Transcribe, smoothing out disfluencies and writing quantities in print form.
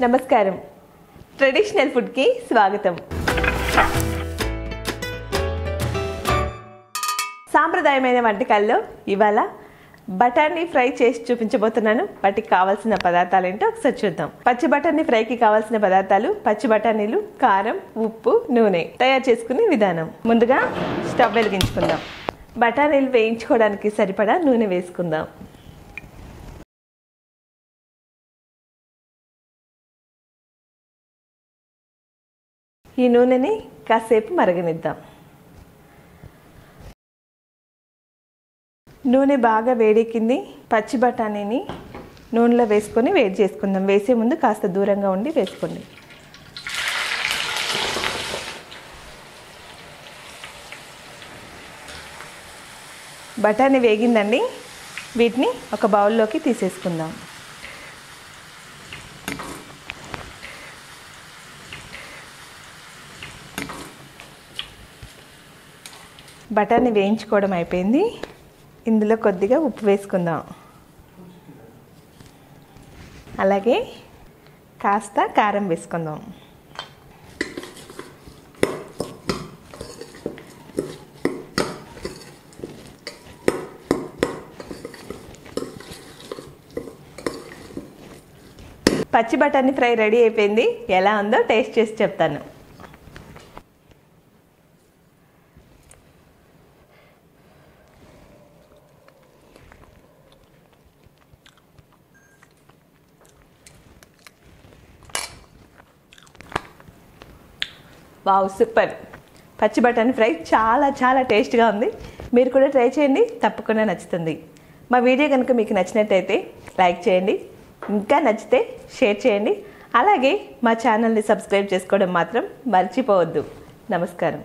నమస్కారం, ట్రెడిషనల్ ఫుడ్కి స్వాగతం. సాంప్రదాయమైన వంటకాల్లో ఇవాళ బఠానీ ఫ్రై చేసి చూపించబోతున్నాను. వాటికి కావాల్సిన పదార్థాలు ఏంటో ఒకసారి చూద్దాం. పచ్చి బఠానీ ఫ్రైకి కావాల్సిన పదార్థాలు: పచ్చి బఠానీలు, కారం, ఉప్పు, నూనె. తయారు చేసుకునే విధానం: ముందుగా స్టవ్ వెలిగించుకుందాం. బఠానీలు వేయించుకోవడానికి సరిపడా నూనె వేసుకుందాం. ఈ నూనెని కాసేపు మరగనిద్దాం. నూనె బాగా వేడెక్కింది. పచ్చి బఠానీని నూనెలో వేసుకొని వేడి చేసుకుందాం. వేసే ముందు కాస్త దూరంగా ఉండి వేసుకోండి. బఠానీ వేగిందండి. వీటిని ఒక బౌల్లోకి తీసేసుకుందాం. బఠానీ వేయించుకోవడం అయిపోయింది. ఇందులో కొద్దిగా ఉప్పు వేసుకుందాం. అలాగే కాస్త కారం వేసుకుందాం. పచ్చి బఠానీ ఫ్రై రెడీ అయిపోయింది. ఎలా ఉందో టేస్ట్ చేసి చెప్తాను. Wow, super! పచ్చి బఠానీ ఫ్రై చాలా టేస్ట్గా ఉంది. మీరు కూడా ట్రై చేయండి, తప్పకుండా నచ్చుతుంది. మా వీడియో కనుక మీకు నచ్చినట్టయితే లైక్ చేయండి, ఇంకా నచ్చితే షేర్ చేయండి. అలాగే మా ఛానల్ని సబ్స్క్రైబ్ చేసుకోవడం మాత్రం మర్చిపోవద్దు. నమస్కారం.